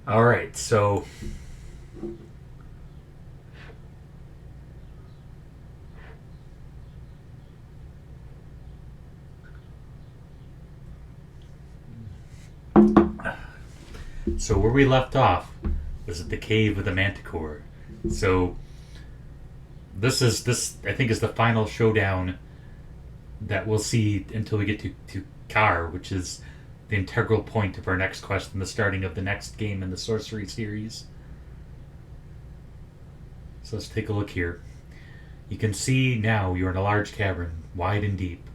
Alright, so where we left off was at the cave of the Manticore. So this I think is the final showdown that we'll see until we get to Kar, which is the integral point of our next quest and the starting of the next game in the Sorcery series. So let's take a look here. You can see now you're in a large cavern, wide and deep.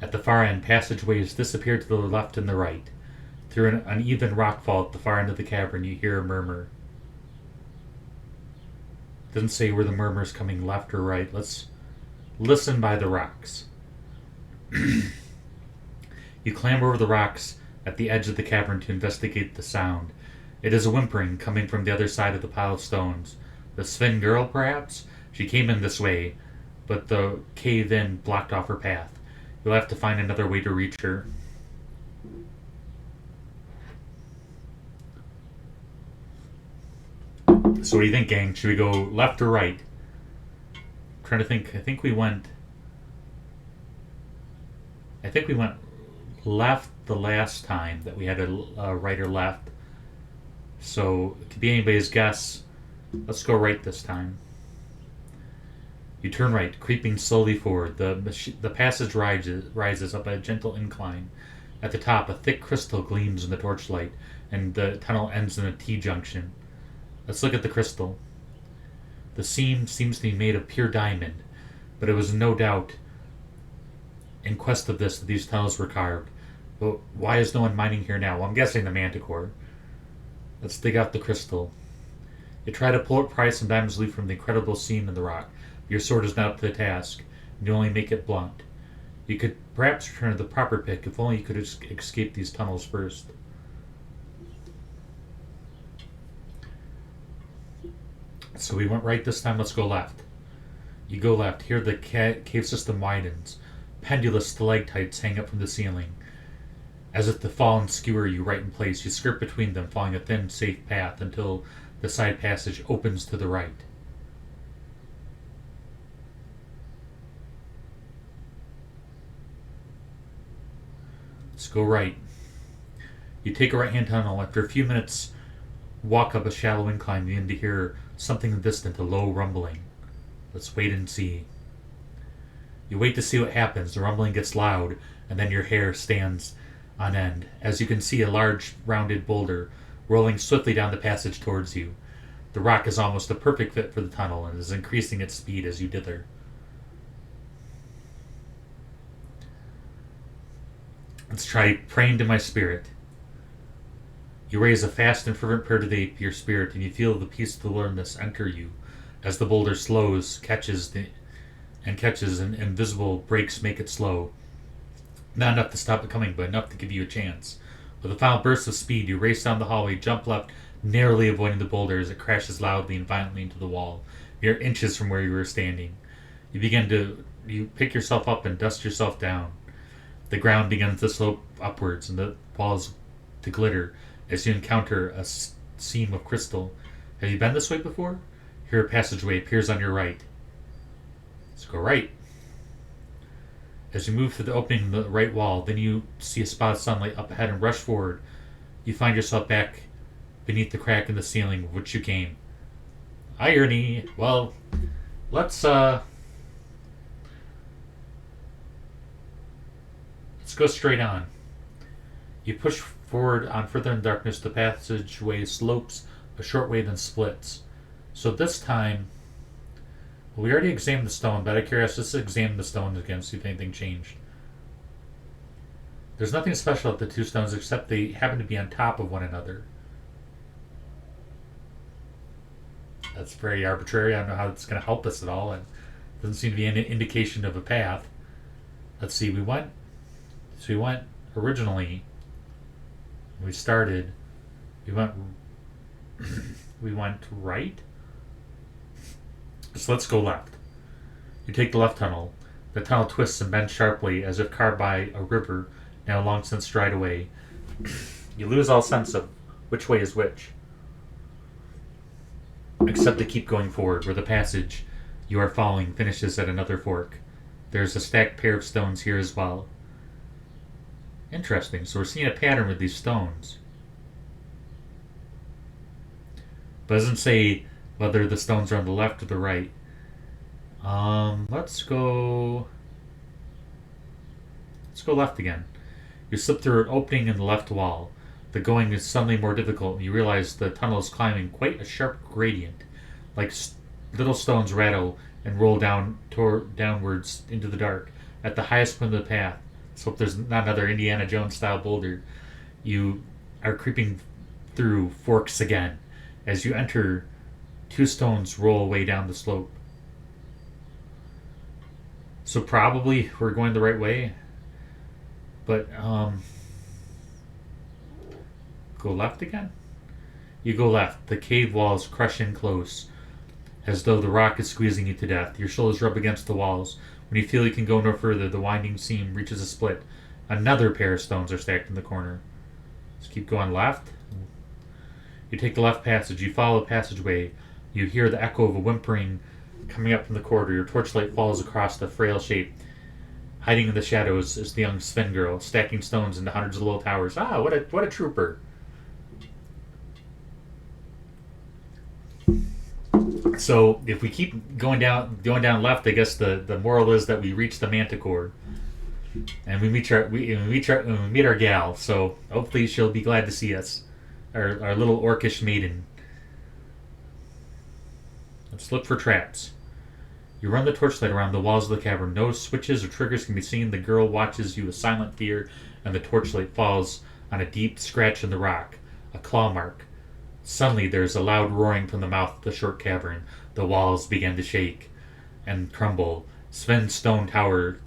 At the far end, passageways disappear to the left and the right. Through an uneven rockfall at the far end of the cavern, you hear a murmur. It doesn't say where the murmur's coming, left or right. Let's listen by the rocks. You clamber over the rocks at the edge of the cavern to investigate the sound. It is a whimpering coming from the other side of the pile of stones. The Sven girl, perhaps? She came in this way, but the cave in blocked off her path. You'll have to find another way to reach her. So what do you think, gang? Should we go left or right? I'm trying to think. I think we went left the last time that we had a right or left. So to be anybody's guess, let's go right this time. You turn right, creeping slowly forward. The passage rises up a gentle incline. At the top, a thick crystal gleams in the torchlight, and the tunnel ends in a T-junction. Let's look at the crystal. The seam seems to be made of pure diamond, but it was no doubt in quest of this that these tunnels were carved. But why is no one mining here now? Well, I'm guessing the Manticore. Let's dig out the crystal. You try to pull it pry some diamonds leaf from the incredible seam in the rock. Your sword is not up to the task, and you only make it blunt. You could perhaps return to the proper pick if only you could escape these tunnels first. So we went right this time, let's go left. You go left. Here the cave system widens. Pendulous stalactites hang up from the ceiling. As if to fall and skewer you right in place, you skirt between them, following a thin, safe path until the side passage opens to the right. Let's go right. You take a right-hand tunnel. After a few minutes, walk up a shallow incline, you begin to hear something distant, a low rumbling. Let's wait and see. You wait to see what happens. The rumbling gets loud, and then your hair stands on end, as you can see a large, rounded boulder rolling swiftly down the passage towards you. The rock is almost a perfect fit for the tunnel, and is increasing its speed as you dither. Let's try praying to my spirit. You raise a fast and fervent prayer to your spirit, and you feel the peace of the wilderness enter you as the boulder slows, catches, and invisible breaks make it slow. Not enough to stop it coming, but enough to give you a chance. With a final burst of speed, you race down the hallway, jump left, narrowly avoiding the boulder as it crashes loudly and violently into the wall. You're inches from where you were standing. You pick yourself up and dust yourself down. The ground begins to slope upwards, and the walls to glitter as you encounter a seam of crystal. Have you been this way before? Here a passageway appears on your right. Let's go right. As you move through the opening in the right wall, then you see a spot of sunlight up ahead and rush forward. You find yourself back beneath the crack in the ceiling of which you came. Irony. Well, let's go straight on. You push forward on further in darkness. The passageway slopes a short way, then splits. So this time, well, we already examined the stone, but out of curiosity, let's examine the stones again, see if anything changed. There's nothing special at the two stones except they happen to be on top of one another. That's very arbitrary. I don't know how it's going to help us at all. It doesn't seem to be any indication of a path. Let's see, we went originally, we started, we went right. So let's go left. You take the left tunnel. The tunnel twists and bends sharply as if carved by a river now long since dried away. You lose all sense of which way is which, except to keep going forward, where the passage you are following finishes at another fork. There's a stacked pair of stones here as well. Interesting, so we're seeing a pattern with these stones. But it doesn't say whether the stones are on the left or the right. Let's go left again. You slip through an opening in the left wall. The going is suddenly more difficult, and you realize the tunnel is climbing quite a sharp gradient. Like little stones rattle and roll downwards into the dark. At the highest point of the path, so if there's not another Indiana Jones style boulder, you are creeping through forks again. As you enter, two stones roll away down the slope. So probably we're going the right way. But, go left again? You go left. The cave walls crush in close, as though the rock is squeezing you to death. Your shoulders rub against the walls. When you feel you can go no further, the winding seam reaches a split. Another pair of stones are stacked in the corner. Just keep going left. You take the left passage. You follow the passageway. You hear the echo of a whimpering coming up from the corridor. Your torchlight falls across the frail shape. Hiding in the shadows is the young Sven girl, stacking stones into hundreds of little towers. Ah, what a trooper. So if we keep going down left, I guess the moral is that we reach the Manticore, and we meet our gal. So hopefully she'll be glad to see us, our little orcish maiden. Let's look for traps. You run the torchlight around the walls of the cavern. No switches or triggers can be seen. The girl watches you with silent fear, and the torchlight falls on a deep scratch in the rock, a claw mark. Suddenly there is a loud roaring from the mouth of the short cavern. The walls begin to shake and crumble. Sven's stone tower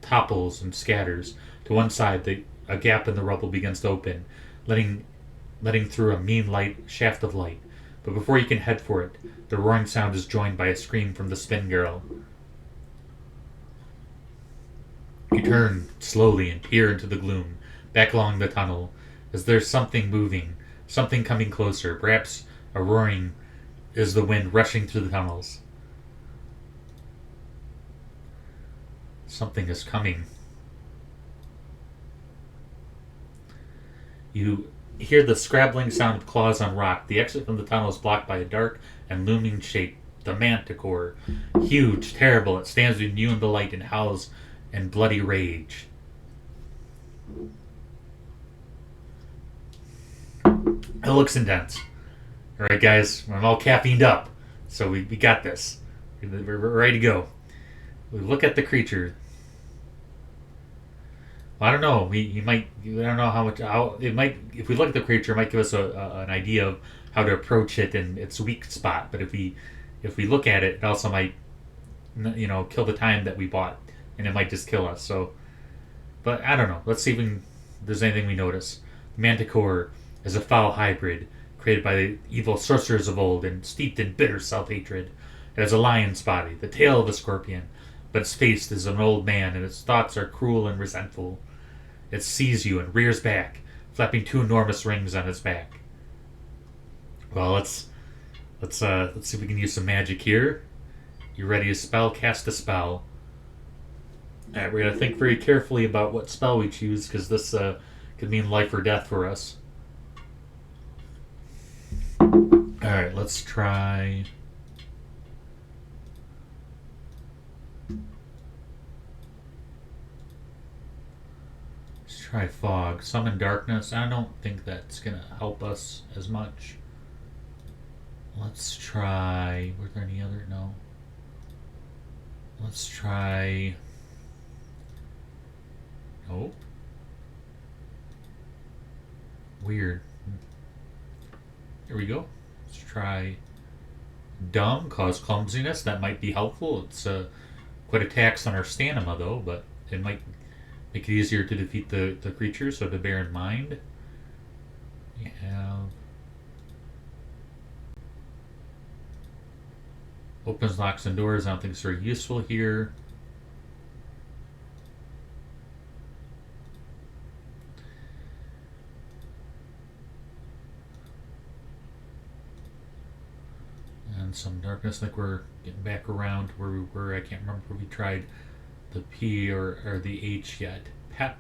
topples and scatters. To one side, a gap in the rubble begins to open, letting through a mean shaft of light. But before you can head for it, the roaring sound is joined by a scream from the Spin Girl. You turn slowly and peer into the gloom, back along the tunnel, as there's something moving, something coming closer. Perhaps a roaring is the wind rushing through the tunnels. Something is coming. You hear the scrabbling sound of claws on rock. The exit from the tunnel is blocked by a dark and looming shape, the Manticore. Huge, terrible, it stands between you and the light and howls in bloody rage. It looks intense. Alright guys, I'm all caffeined up, so we got this. We're ready to go. We look at the creature. Well, I don't know. I don't know how it might. If we look at the creature, it might give us an idea of how to approach it and its weak spot. But if we look at it, it also might, kill the time that we bought, and it might just kill us. So, but I don't know. Let's see if there's anything we notice. Manticore is a foul hybrid created by the evil sorcerers of old and steeped in bitter self-hatred. It has a lion's body, the tail of a scorpion, but its face is an old man, and its thoughts are cruel and resentful. It sees you and rears back, flapping two enormous rings on its back. Well, let's see if we can use some magic here. You ready to spell? Cast a spell. Alright, we're gonna think very carefully about what spell we choose, because this could mean life or death for us. Alright, let's try. Try fog. Summon darkness. I don't think that's gonna help us as much. Let's try. Were there any other? No. Let's try. Nope. Weird. Here we go. Let's try. Dumb. Cause clumsiness. That might be helpful. It's quite a tax on our stamina though, but it might make it easier to defeat the creature, so to bear in mind. We have. Opens locks and doors. I don't think it's very useful here. in some darkness. Like we're getting back around to where we were. I can't remember if we tried the P or the H yet. Pep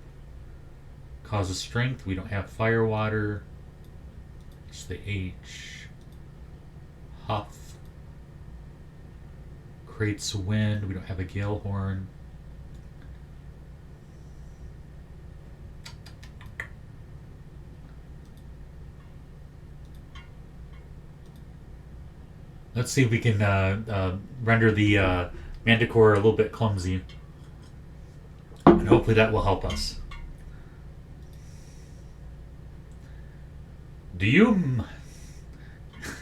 causes strength. We don't have fire water. It's the H. Huff creates wind. We don't have a gale horn. Let's see if we can render the Manticore a little bit clumsy. And hopefully that will help us. Do you...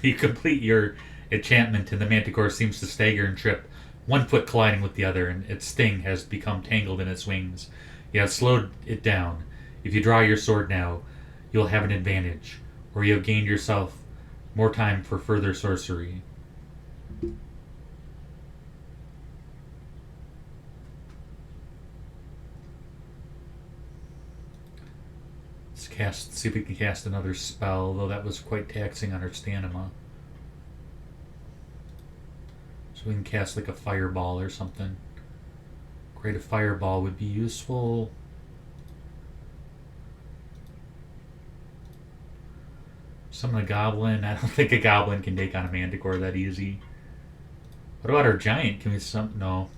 You complete your enchantment and the Manticore seems to stagger and trip, one foot colliding with the other, and its sting has become tangled in its wings. You have slowed it down. If you draw your sword now, you'll have an advantage, or you have gained yourself more time for further sorcery. See if we can cast another spell, though that was quite taxing on our stamina. So we can cast like a fireball or something. Create a fireball would be useful. Summon a goblin. I don't think a goblin can take on a Manticore that easy. What about our giant? Can we summon? No.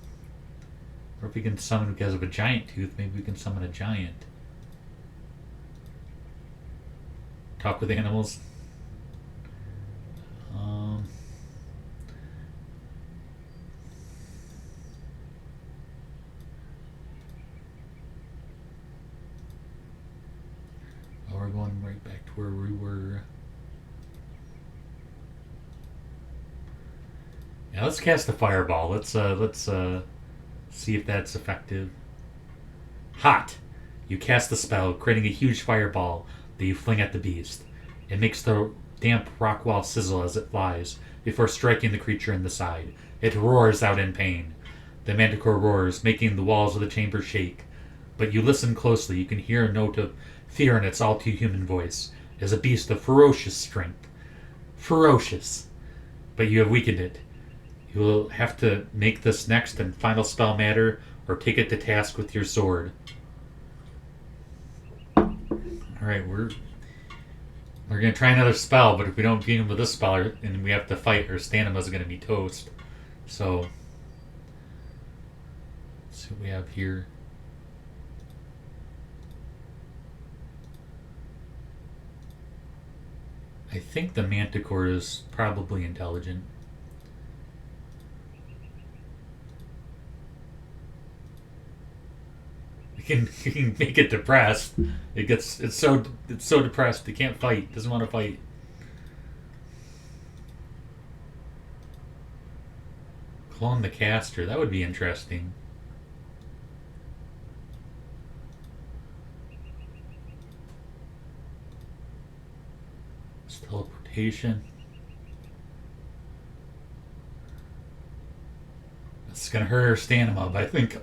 Or if we can summon because of a giant tooth, maybe we can summon a giant. Talk with animals. Oh, we're going right back to where we were. Yeah, let's cast the fireball. Let's see if that's effective. Hot. You cast the spell, creating a huge fireball that you fling at the beast. It makes the damp rock wall sizzle as it flies, before striking the creature in the side. It roars out in pain. The Manticore roars, making the walls of the chamber shake. But you listen closely, you can hear a note of fear in its all-too-human voice. It is a beast of ferocious strength. Ferocious. But you have weakened it. You will have to make this next and final spell matter, or take it to task with your sword. Alright, we're going to try another spell, but if we don't beat him with this spell and we have to fight, our stamina's going to be toast. So, let's see what we have here. I think the Manticore is probably intelligent. You can make it depressed. It's so depressed. It can't fight. It doesn't want to fight. Clone the caster. That would be interesting. It's teleportation. It's gonna hurt our stamina, but I think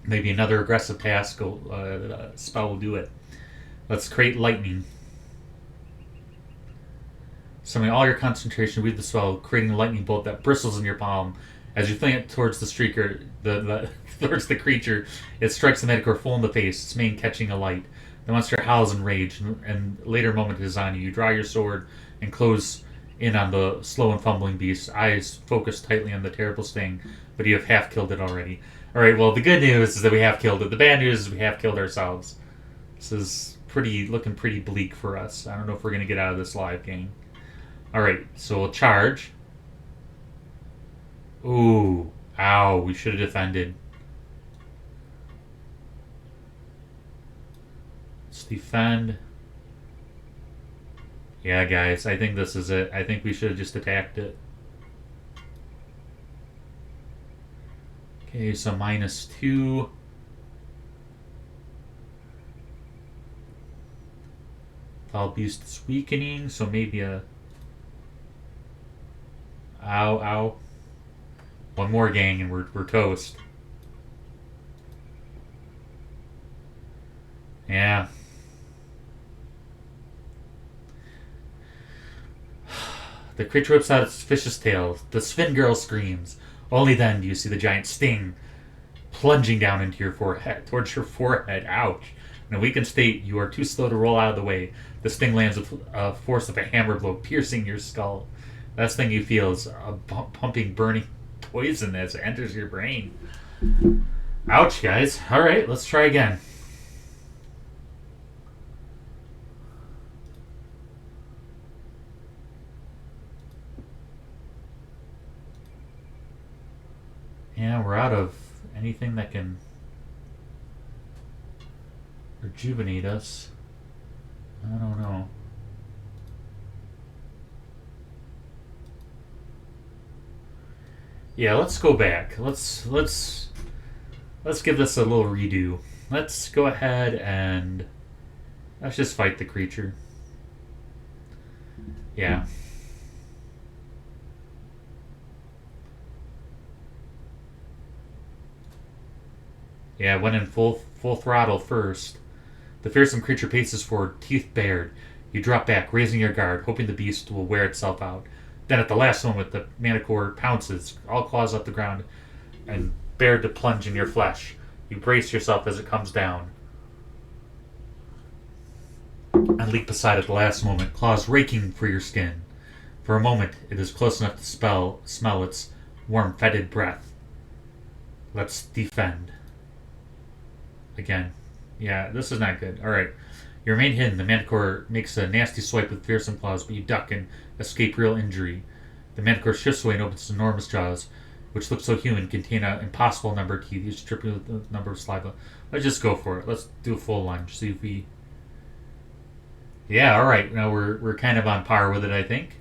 maybe another aggressive task spell will do it. Let's create lightning. Summoning all your concentration with the spell, creating a lightning bolt that bristles in your palm. As you fling it towards the streaker, towards the creature, it strikes the Manticore full in the face, its mane catching alight. The monster howls in rage, and later moment is on you. You draw your sword and close in on the slow and fumbling beast, eyes focused tightly on the terrible sting, but you have half killed it already. Alright, well, the good news is that we have killed it. The bad news is we have killed ourselves. This is looking pretty bleak for us. I don't know if we're going to get out of this live game. Alright, so we'll charge. Ooh. Ow, we should have defended. Let's defend. Yeah, guys, I think this is it. I think we should have just attacked it. Okay, so -2. Foul Beast is weakening, so maybe a... Ow, ow. One more, gang, and we're toast. Yeah. The creature whips out its vicious tail. The Sven girl screams. Only then do you see the giant sting plunging down into your forehead, towards your forehead. Ouch. In a weakened state, you are too slow to roll out of the way. The sting lands with a force of a hammer blow, piercing your skull. Last thing you feel is a pumping, burning poison as it enters your brain. Ouch, guys. Alright, let's try again. Yeah, we're out of anything that can rejuvenate us. I don't know. Yeah, let's go back. Let's give this a little redo. Let's go ahead and let's just fight the creature. Yeah. Yeah, went in full throttle first. The fearsome creature paces forward, teeth bared. You drop back, raising your guard, hoping the beast will wear itself out. Then at the last moment, the Manticore pounces, all claws up the ground, and bared to plunge in your flesh. You brace yourself as it comes down, and leap aside at the last moment, claws raking for your skin. For a moment, it is close enough to smell its warm, fetid breath. Let's defend. Again. Yeah, this is not good. Alright. You remain hidden. The Manticore makes a nasty swipe with fearsome claws, but you duck and escape real injury. The Manticore shifts away and opens its enormous jaws, which look so human, contain an impossible number of teeth, each dripping with a number of saliva. Let's just go for it. Let's do a full lunge. See if we... Yeah, alright. Now we're kind of on par with it, I think.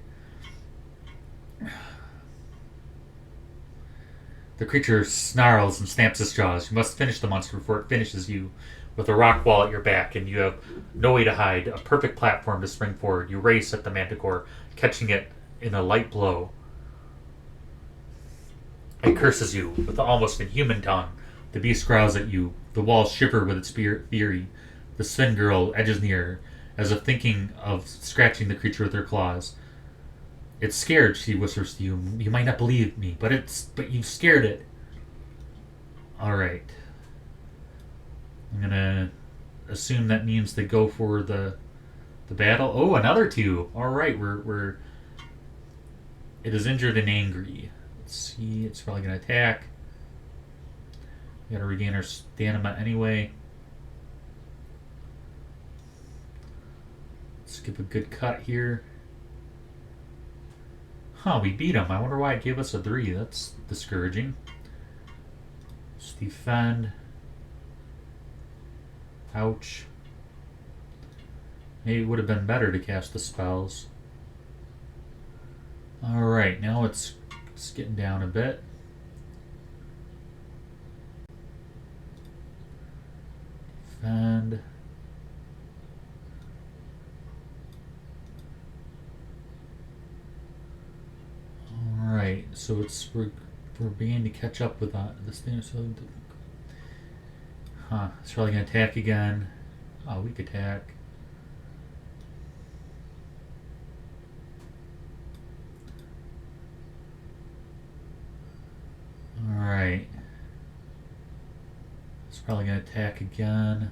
The creature snarls and stamps its jaws. You must finish the monster before it finishes you. With a rock wall at your back, and you have no way to hide, a perfect platform to spring forward. You race at the Manticore, catching it in a light blow. It curses you with an almost inhuman tongue. The beast growls at you. The walls shiver with its fury. The Sven girl edges near, as if thinking of scratching the creature with her claws. It's scared, she whispers to you. You might not believe me, but you've scared it. Alright. I'm gonna assume that means to go for the battle. Oh, another 2. Alright, we're it is injured and angry. Let's see, it's probably gonna attack. We gotta regain our stamina anyway. Let's give a good cut here. Huh, we beat him. I wonder why it gave us a 3. That's discouraging. Let's defend. Ouch. Maybe it would have been better to cast the spells. Alright, now it's getting down a bit. Defend. Alright, so we're beginning to catch up with this thing. So, it's probably going to attack again. Oh, weak attack. Alright. It's probably going to attack again.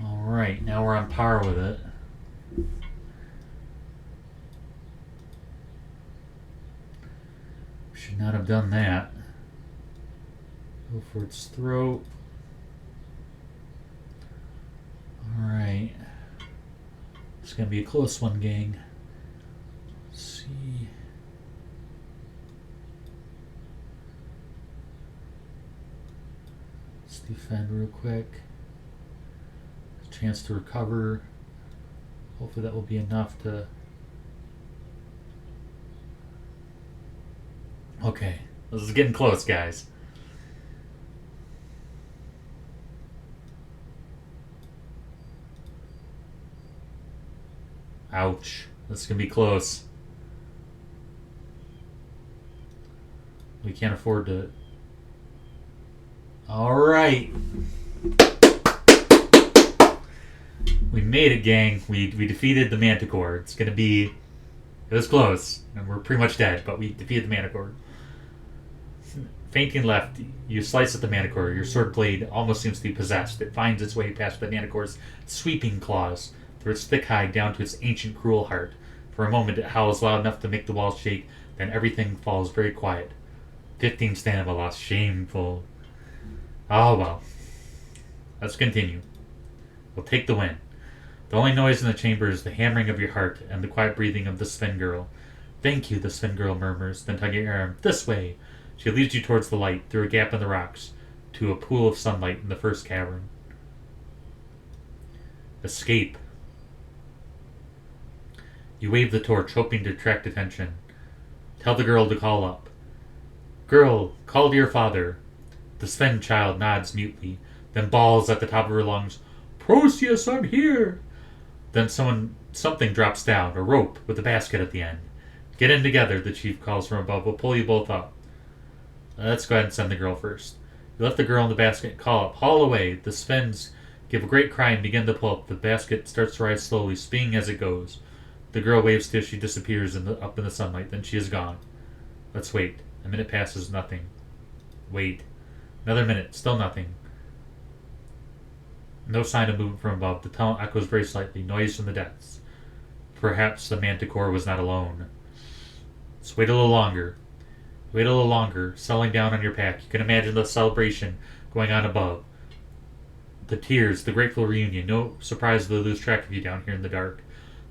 Alright, now we're on par with it. Should not have done that. Go for its throat. Alright. It's going to be a close one, gang. Let's see. Let's defend real quick. A chance to recover. Hopefully that will be enough to... Okay, this is getting close, guys. Ouch. This is going to be close. We can't afford to... Alright. We made it, gang. We defeated the Manticore. It's gonna be... It was close. And we're pretty much dead, but we defeated the Manticore. Fainting left, you slice at the Manticore. Your sword blade almost seems to be possessed. It finds its way past the Manticore's sweeping claws, through its thick hide down to its ancient cruel heart. For a moment it howls loud enough to make the walls shake, then everything falls very quiet. 15 stamina lost. Shameful. Oh well. Let's continue. We'll take the win. The only noise in the chamber is the hammering of your heart and the quiet breathing of the Sven girl. Thank you, the Sven girl murmurs, then tugging your arm. This way! She leads you towards the light, through a gap in the rocks, to a pool of sunlight in the first cavern. Escape. You wave the torch, hoping to attract attention. Tell the girl to call up. Girl, call to your father. The Sven child nods mutely, then bawls at the top of her lungs, Proteus, I'm here! Then something drops down, a rope with a basket at the end. Get in together, the chief calls from above. We'll pull you both up. Let's go ahead and send the girl first. You lift the girl in the basket and call up. Haul away. The Svens give a great cry and begin to pull up. The basket starts to rise slowly, spinning as it goes. The girl waves till she disappears up in the sunlight. Then she is gone. Let's wait. A minute passes, nothing. Wait. Another minute, still nothing. No sign of movement from above. The tunnel echoes very slightly, noise from the depths. Perhaps the Manticore was not alone. Let's wait a little longer. Wait a little longer, settling down on your pack. You can imagine the celebration going on above. The tears, the grateful reunion. No surprise they lose track of you down here in the dark.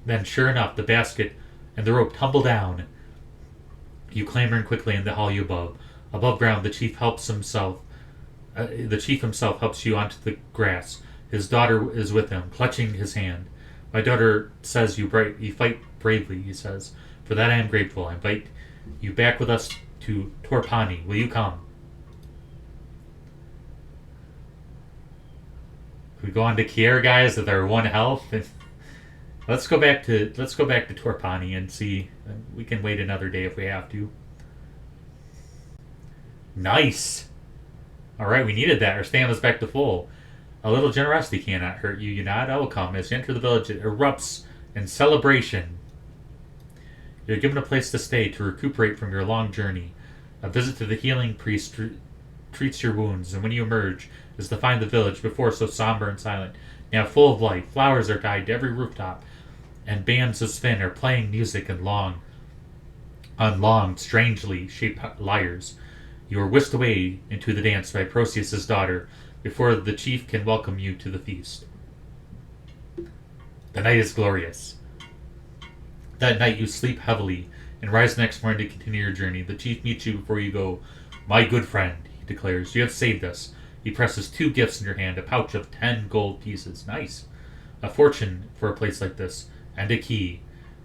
Then, sure enough, the basket and the rope tumble down. You clamber in quickly and they haul you above. Above ground, the chief himself helps you onto the grass. His daughter is with him, clutching his hand. My daughter says you fight bravely, he says. For that I am grateful. I invite you back with us to Torpani. Will you come? We go on to Kier, guys, with our 1 health. Let's go back to Torpani and see. We can wait another day if we have to. Nice. All right, we needed that. Our stamina's back to full. A little generosity cannot hurt you. You nod. I will come. As you enter the village, it erupts in celebration. You're given a place to stay to recuperate from your long journey. A visit to the healing priest treats your wounds, and when you emerge, is to find the village, before so somber and silent, now full of life. Flowers are tied to every rooftop, and bands of Sven are playing music on long, strangely shaped lyres. You are whisked away into the dance by Proteus' daughter, before the chief can welcome you to the feast. The night is glorious. That night you sleep heavily and rise the next morning to continue your journey. The chief meets you before you go. My good friend, he declares, you have saved us. He presses 2 gifts in your hand, a pouch of 10 gold pieces. Nice. A fortune for a place like this, and a key.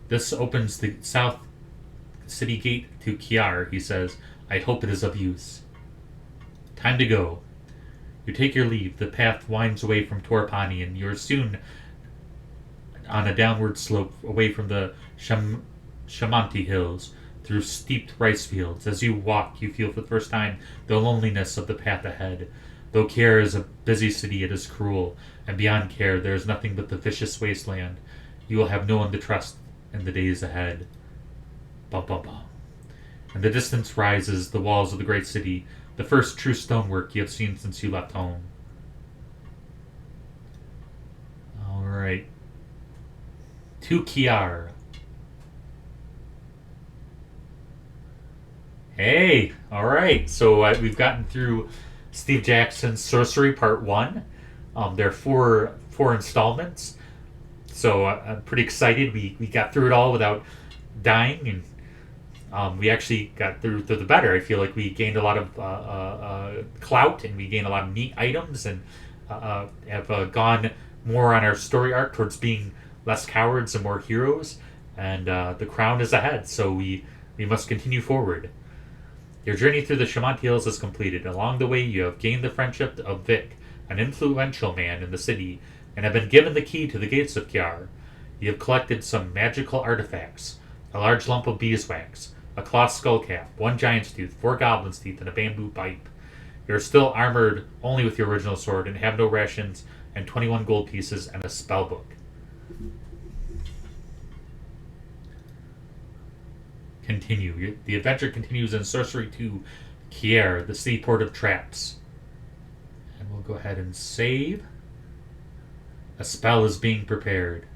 This opens the south city gate to Kiar, he says. I hope it is of use. Time to go. You take your leave. The path winds away from Torpani, and you are soon on a downward slope away from the Shamanti hills, through steeped rice fields. As you walk, you feel for the first time the loneliness of the path ahead. Though Care is a busy city, it is cruel, and beyond Care there is nothing but the vicious wasteland. You will have no one to trust in the days ahead. Bum bum bum. In the distance rises the walls of the great city, the first true stonework you have seen since you left home. Alright. To Kiar. Hey! Alright, so we've gotten through Steve Jackson's Sorcery Part 1. There are four installments. So I'm pretty excited. We got through it all without dying, and we actually got through the better. I feel like we gained a lot of clout, and we gained a lot of neat items, and have gone more on our story arc towards being less cowards and more heroes. And the crown is ahead, so we must continue forward. Your journey through the Shamanti Hills is completed. Along the way, you have gained the friendship of Vic, an influential man in the city, and have been given the key to the gates of Kiar. You have collected some magical artifacts, a large lump of beeswax, a cloth skull cap, 1 giant's tooth, 4 goblin's teeth, and a bamboo pipe. You're still armored only with your original sword and have no rations and 21 gold pieces and a spell book. Continue. The adventure continues in Sorcery 2, Kier, the seaport of traps. And we'll go ahead and save. A spell is being prepared.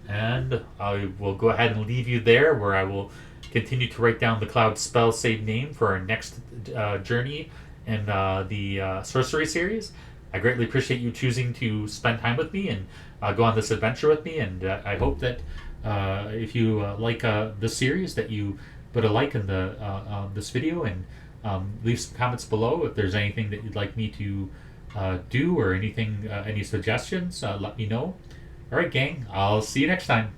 And I will go ahead and leave you there, where I will continue to write down the cloud spell save name for our next journey in the Sorcery series. I greatly appreciate you choosing to spend time with me and go on this adventure with me. And I hope that if you like this series, that you put a like in the this video and leave some comments below. If there's anything that you'd like me to do or anything, any suggestions, let me know. All right, gang. I'll see you next time.